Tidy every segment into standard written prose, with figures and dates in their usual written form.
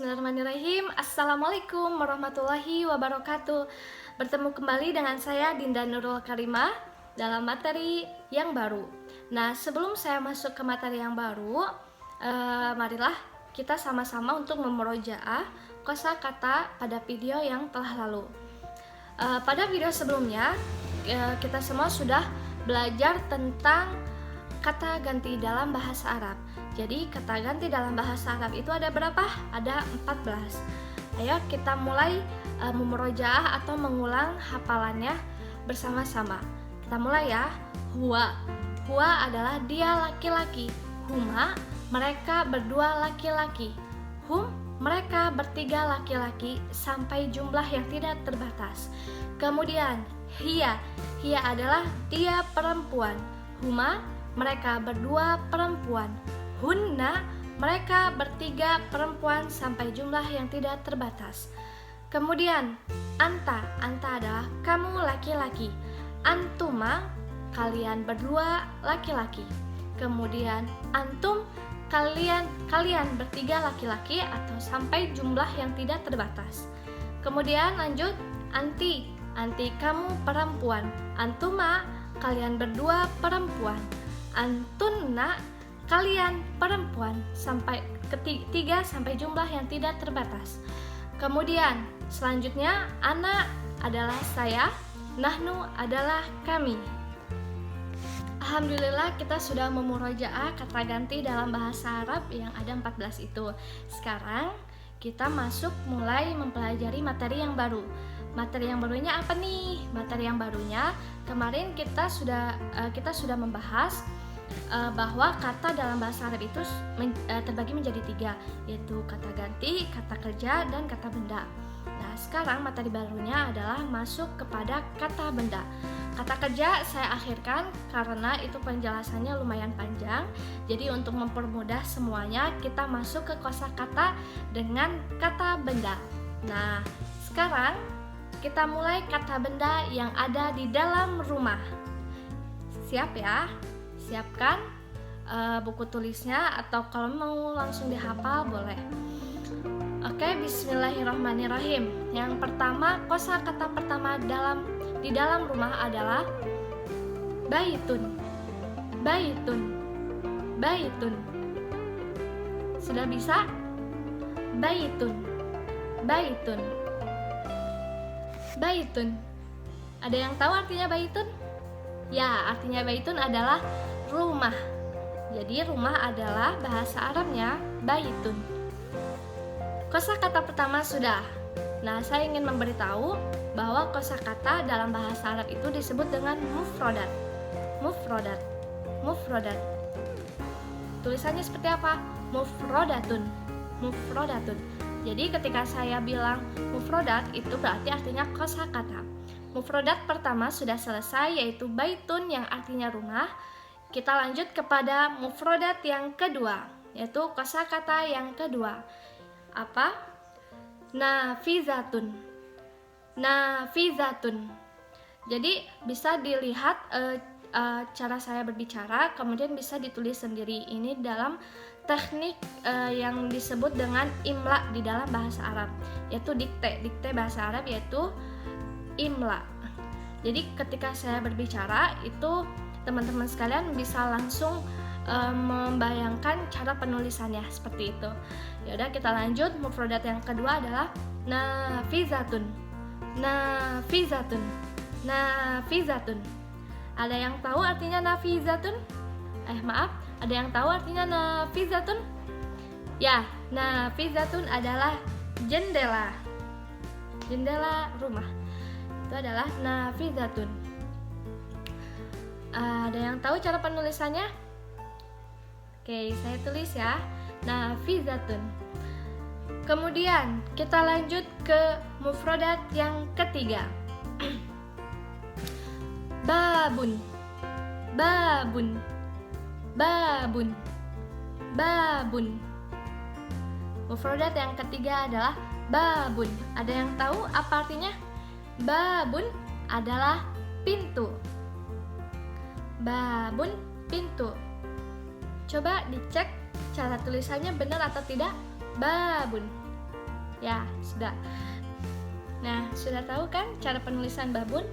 Bismillahirrahmanirrahim. Assalamualaikum warahmatullahi wabarakatuh. Bertemu kembali dengan saya Dinda Nurul Karimah dalam materi yang baru. Nah, sebelum saya masuk ke materi yang baru, marilah kita sama-sama untuk memurojaah kosakata pada video yang telah lalu. Pada video sebelumnya, kita semua sudah belajar tentang kata ganti dalam bahasa Arab. Jadi kata ganti dalam bahasa Arab itu ada berapa? Ada 14. Ayo kita mulai memurojaah atau mengulang hafalannya bersama-sama. Kita mulai ya. Huwa. Huwa adalah dia laki-laki. Huma, mereka berdua laki-laki. Hum, mereka bertiga laki-laki sampai jumlah yang tidak terbatas. Kemudian hiya. Hiya adalah dia perempuan. Huma, mereka berdua perempuan. Hunna, mereka bertiga perempuan sampai jumlah yang tidak terbatas. Kemudian anta. Anta adalah kamu laki-laki. Antuma, kalian berdua laki-laki. Kemudian antum, kalian bertiga laki-laki atau sampai jumlah yang tidak terbatas. Kemudian lanjut anti. Anti, kamu perempuan. Antuma, kalian berdua perempuan. Antunna, kalian perempuan sampai ketiga sampai jumlah yang tidak terbatas. Kemudian selanjutnya ana adalah saya, nahnu adalah kami. Alhamdulillah kita sudah memurojaah kata ganti dalam bahasa Arab yang ada 14 itu. Sekarang kita masuk mulai mempelajari materi yang baru. Materi yang barunya apa nih? Materi yang barunya kemarin kita sudah membahas bahwa kata dalam bahasa Arab itu terbagi menjadi 3, yaitu kata ganti, kata kerja, dan kata benda. Nah, sekarang materi barunya adalah masuk kepada kata benda. Kata kerja saya akhirkan karena itu penjelasannya lumayan panjang. Jadi untuk mempermudah semuanya, kita masuk ke kosakata dengan kata benda. Nah, sekarang kita mulai kata benda yang ada di dalam rumah. Siap ya? Siapkan buku tulisnya atau kalau mau langsung dihafal boleh. Oke, bismillahirrahmanirrahim. Yang pertama, kosakata pertama di dalam rumah adalah baitun. Baitun. Baitun. Sudah bisa? Baitun. Baitun. Baitun. Ada yang tahu artinya baitun? Ya, artinya baitun adalah rumah. Jadi rumah adalah bahasa Arabnya baitun. Kosakata pertama sudah. Nah, saya ingin memberitahu bahwa kosakata dalam bahasa Arab itu disebut dengan mufrodat. Mufrodat. Mufrodat. Tulisannya seperti apa? Mufrodatun. Mufrodatun. Jadi ketika saya bilang mufrodat itu berarti artinya kosakata. Mufrodat pertama sudah selesai, yaitu baitun yang artinya rumah. Kita lanjut kepada mufrodat yang kedua, yaitu kosakata yang kedua. Apa? Nafizatun. Nafizatun. Jadi bisa dilihat cara saya berbicara, kemudian bisa ditulis sendiri. Ini dalam teknik yang disebut dengan imla di dalam bahasa Arab, yaitu dikte. Dikte bahasa Arab yaitu imla. Jadi ketika saya berbicara itu teman-teman sekalian bisa langsung membayangkan cara penulisannya seperti itu. Ya udah, kita lanjut. Mufrodat yang kedua adalah nafizatun. Nafizatun. Nafizatun. Ada yang tahu artinya nafizatun? Maaf, ada yang tahu artinya nafizatun? Ya, nafizatun adalah jendela. Jendela rumah. Itu adalah nafizatun. Ada yang tahu cara penulisannya? Oke, saya tulis ya. Nafizatun. Kemudian kita lanjut ke mufrodat yang ketiga. Babun. Babun. Babun. Babun. Mufrodat yang ketiga adalah babun. Ada yang tahu apa artinya? Babun adalah pintu. Babun, pintu. Coba dicek cara tulisannya benar atau tidak. Babun. Ya, sudah. Nah, sudah tahu kan cara penulisan babun?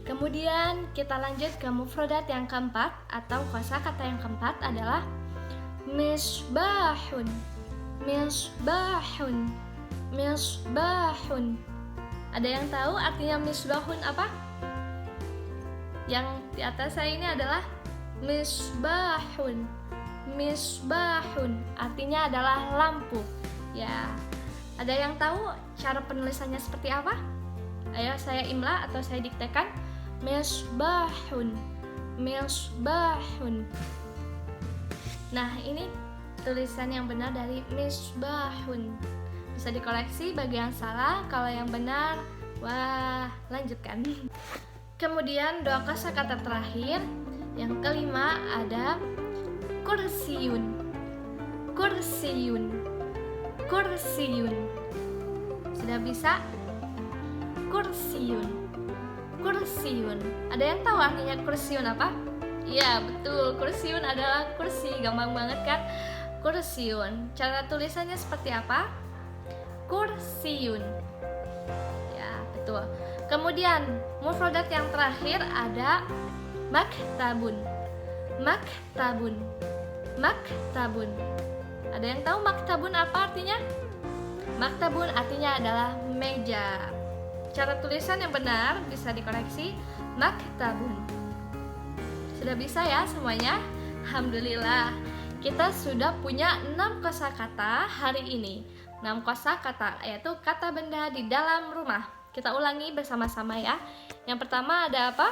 Kemudian kita lanjut ke mufradat yang keempat atau kosakata yang keempat adalah misbahun. Misbahun. Misbahun. Ada yang tahu artinya misbahun apa? Yang di atas saya ini adalah misbahun. Misbahun artinya adalah lampu. Ya. Ada yang tahu cara penulisannya seperti apa? Ayo saya imla atau saya diktekan. Misbahun. Misbahun. Nah, ini tulisan yang benar dari misbahun. Bisa dikoreksi bagi yang salah, kalau yang benar, wah, lanjutkan. Kemudian dua kosakata terakhir, yang kelima ada kursiyun. Kursiyun. Kursiyun. Sudah bisa? Kursiyun. Kursiun. Ada yang tahu artinya kursiun apa? Iya, betul. Kursiun adalah kursi. Gampang banget kan? Kursiun. Cara tulisannya seperti apa? Kursiun. Ya, betul. Kemudian, mufradat yang terakhir ada maktabun. Maktabun. Maktabun. Ada yang tahu maktabun apa artinya? Maktabun artinya adalah meja. Cara tulisan yang benar bisa dikoreksi, maktabun. Sudah bisa ya semuanya? Alhamdulillah. Kita sudah punya 6 kosakata hari ini. 6 kosakata yaitu kata benda di dalam rumah. Kita ulangi bersama-sama ya. Yang pertama ada apa?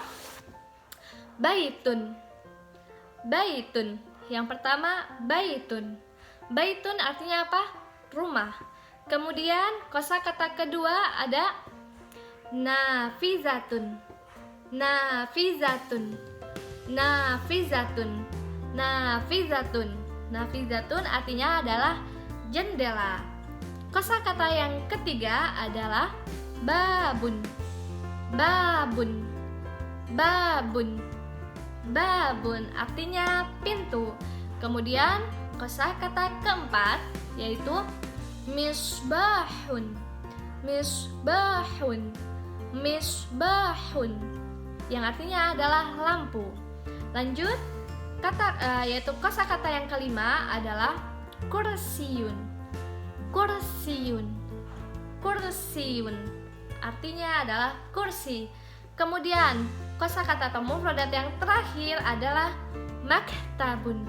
Baitun. Baitun. Yang pertama baitun. Baitun artinya apa? Rumah. Kemudian kosakata kedua ada nafizatun. Nafizatun. Nafizatun. Nafizatun. Nafizatun artinya adalah jendela. Kosakata yang ketiga adalah babun. Babun. Babun. Babun artinya pintu. Kemudian kosakata keempat yaitu misbahun. Misbahun. Misbahun yang artinya adalah lampu. Lanjut, yaitu kosakata yang kelima adalah kursiyun. Kursiyun. Kursiyun artinya adalah kursi. Kemudian kosakata atau mufradat yang terakhir adalah maktabun.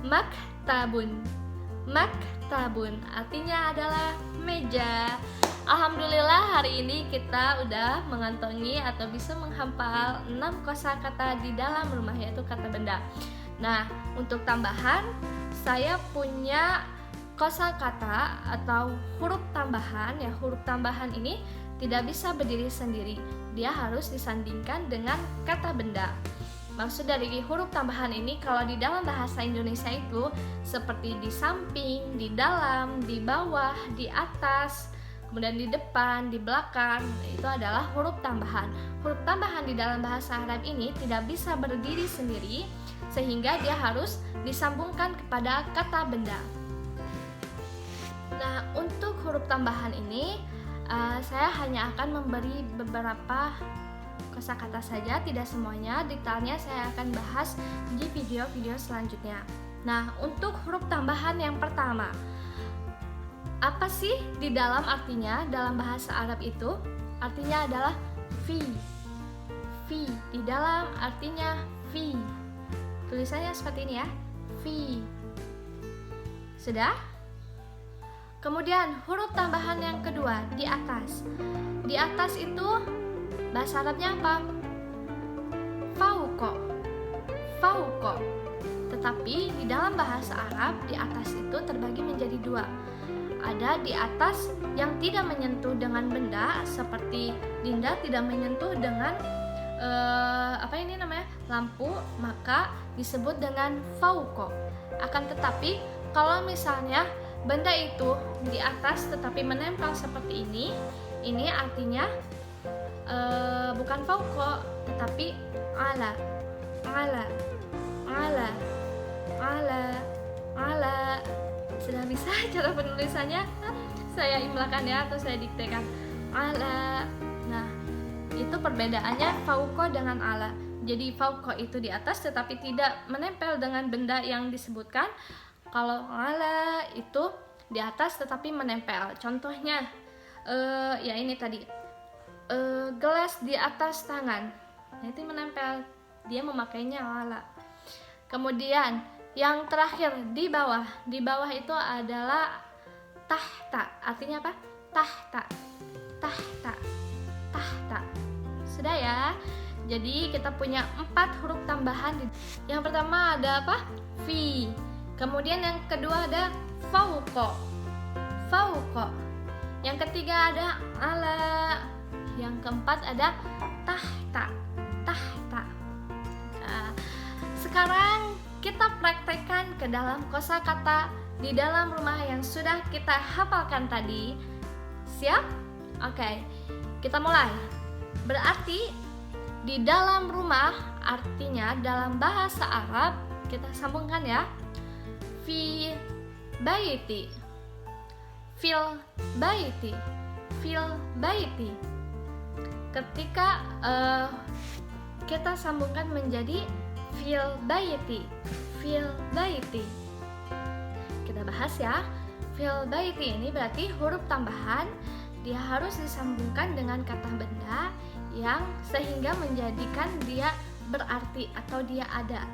Maktabun. Maktabun artinya adalah meja. Alhamdulillah hari ini kita udah mengantongi atau bisa menghafal 6 kosakata di dalam rumah yaitu kata benda. Nah, untuk tambahan saya punya kosakata atau huruf tambahan. Ya, huruf tambahan ini tidak bisa berdiri sendiri. Dia harus disandingkan dengan kata benda. Maksud dari huruf tambahan ini kalau di dalam bahasa Indonesia itu seperti di samping, di dalam, di bawah, di atas, kemudian di depan, di belakang, itu adalah huruf tambahan. Huruf tambahan di dalam bahasa Arab ini tidak bisa berdiri sendiri, sehingga dia harus disambungkan kepada kata benda. Nah, untuk huruf tambahan ini, saya hanya akan memberi beberapa kosakata saja, tidak semuanya. Detailnya saya akan bahas di video-video selanjutnya. Nah, untuk huruf tambahan yang pertama, apa sih di dalam artinya dalam bahasa Arab itu? Artinya adalah fi. Fi di dalam artinya fi. Tulisannya seperti ini ya. Fi. Sudah? Kemudian huruf tambahan yang kedua di atas. Di atas itu bahasa Arabnya apa? Fauqa. Fauqa. Tetapi di dalam bahasa Arab di atas itu terbagi menjadi dua. Ada di atas yang tidak menyentuh dengan benda, seperti Dinda tidak menyentuh dengan lampu, maka disebut dengan fauqa. Akan tetapi kalau misalnya benda itu di atas tetapi menempel seperti ini artinya bukan fauqa tetapi ala. Ala. Ala. Ala. Ala. Sudah bisa cara penulisannya? saya imlakan ya, atau saya diktekan. Ala. Nah, itu perbedaannya fauqa dengan ala. Jadi fauqa itu di atas tetapi tidak menempel dengan benda yang disebutkan. Kalau ala itu di atas tetapi menempel. Contohnya ya ini tadi, gelas di atas tangan. Nah, itu menempel, dia memakainya ala. Kemudian yang terakhir di bawah. Di bawah itu adalah tahta. Artinya apa? Tahta. Tahta. Tahta. Sudah ya. Jadi kita punya 4 huruf tambahan. Yang pertama ada apa? Fi. Kemudian yang kedua ada fauqa. Fauqa. Yang ketiga ada ala. Yang keempat ada tahta. Tahta. Nah, sekarang kita praktekkan ke dalam kosakata di dalam rumah yang sudah kita hafalkan tadi. Siap? Oke. Kita mulai. Berarti di dalam rumah artinya dalam bahasa Arab, kita sambungkan ya. Fi baiti. Fil baiti. Fil baiti. Ketika kita sambungkan menjadi fil baiti. Fil baiti. Kita bahas ya. Fil baiti ini berarti huruf tambahan, dia harus disambungkan dengan kata benda yang sehingga menjadikan dia berarti atau dia ada,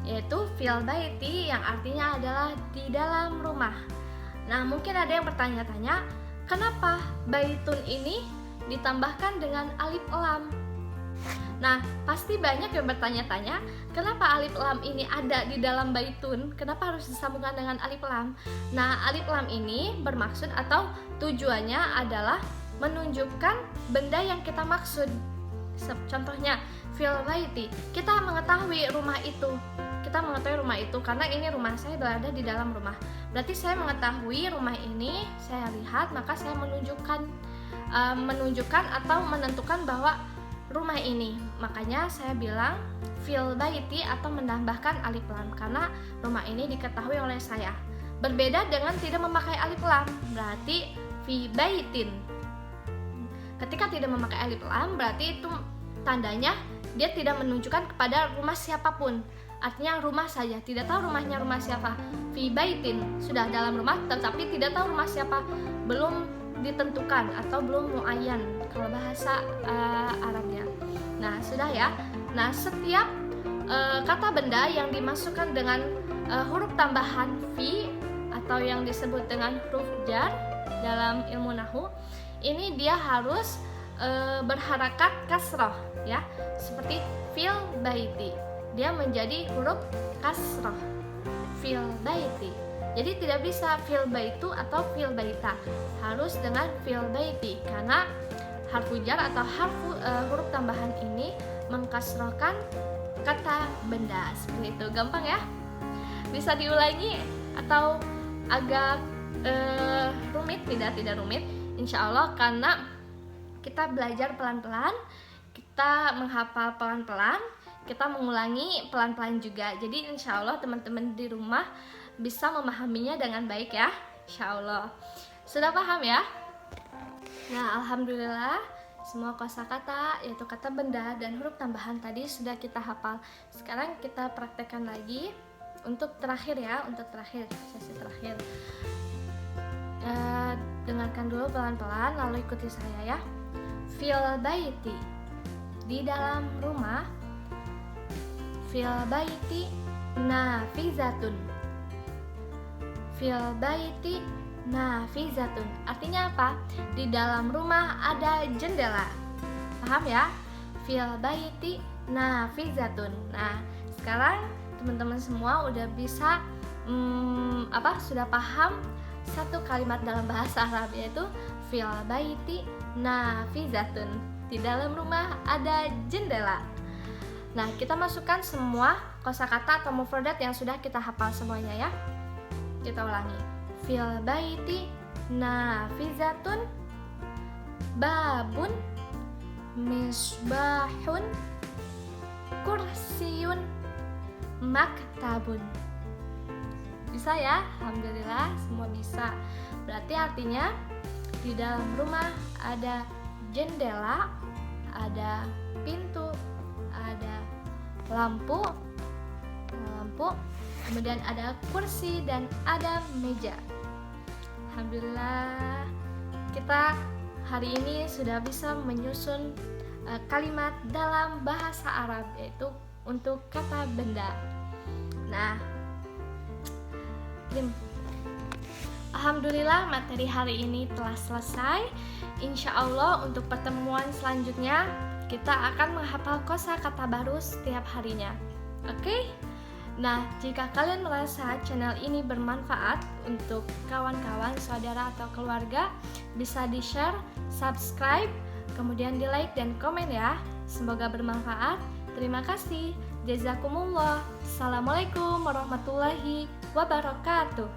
yaitu fil baiti yang artinya adalah di dalam rumah. Nah, mungkin ada yang bertanya-tanya, kenapa baitun ini ditambahkan dengan alif lam? Nah, pasti banyak yang bertanya-tanya, kenapa alif lam ini ada di dalam baitun? Kenapa harus disambungkan dengan alif lam? Nah, alif lam ini bermaksud atau tujuannya adalah menunjukkan benda yang kita maksud. Contohnya, fil baiti, kita mengetahui rumah itu. Kita mengetahui rumah itu karena ini rumah saya berada di dalam rumah. Berarti saya mengetahui rumah ini, saya lihat, maka saya menunjukkan atau menentukan bahwa rumah ini. Makanya saya bilang fil baiti atau menambahkan alif lam karena rumah ini diketahui oleh saya. Berbeda dengan tidak memakai alif lam, berarti fi baitin. Ketika tidak memakai alif lam, berarti itu tandanya dia tidak menunjukkan kepada rumah siapapun. Artinya rumah saja, tidak tahu rumahnya rumah siapa. Fi baitin, sudah dalam rumah tetapi tidak tahu rumah siapa, belum ditentukan atau belum muayyan kalau bahasa Arabnya. Nah, sudah ya. Nah, setiap kata benda yang dimasukkan dengan huruf tambahan fi atau yang disebut dengan huruf jar dalam ilmu nahwu, ini dia harus berharakat kasrah ya. Seperti fil baiti. Dia menjadi huruf kasrah. Fil baiti. Jadi tidak bisa fil baitu atau fil baita, harus dengan fil baiti karena harfu jar atau huruf tambahan ini mengkasrohkan kata benda. Seperti itu, gampang ya. Bisa diulangi atau agak rumit? Tidak rumit, insya Allah, karena kita belajar pelan-pelan, kita menghafal pelan-pelan, kita mengulangi pelan-pelan juga. Jadi insya Allah teman-teman di rumah bisa memahaminya dengan baik ya, insya Allah. Sudah paham ya? Nah, alhamdulillah semua kosakata yaitu kata benda dan huruf tambahan tadi sudah kita hafal. Sekarang kita praktekkan lagi untuk terakhir ya, untuk terakhir, sesi terakhir. Dengarkan dulu pelan-pelan lalu ikuti saya ya. Fil baiti, di dalam rumah. Fil baiti nafizatun. Fil baiti nafizatun. Artinya apa? Di dalam rumah ada jendela. Paham ya? Fil baiti nafizatun. Nah, sekarang teman-teman semua udah bisa sudah paham satu kalimat dalam bahasa Arab, yaitu fil baiti nafizatun. Di dalam rumah ada jendela. Nah, kita masukkan semua kosakata atau mufradat yang sudah kita hafal semuanya ya. Kita ulangi. Fil baiti nafizatun, babun, misbahun, kursiyun, maktabun. Bisa ya? Alhamdulillah semua bisa. Berarti artinya Di dalam rumah ada jendela, ada pintu, ada lampu, kemudian ada kursi dan ada meja. Alhamdulillah, kita hari ini sudah bisa menyusun kalimat dalam bahasa Arab, yaitu untuk kata benda. Nah, alhamdulillah materi hari ini telah selesai. Insya Allah untuk pertemuan selanjutnya kita akan menghafal kosakata baru setiap harinya. Oke? Nah, jika kalian merasa channel ini bermanfaat untuk kawan-kawan, saudara, atau keluarga, bisa di-share, subscribe, kemudian di-like dan komen ya. Semoga bermanfaat. Terima kasih. Jazakumullah. Assalamualaikum warahmatullahi wabarakatuh.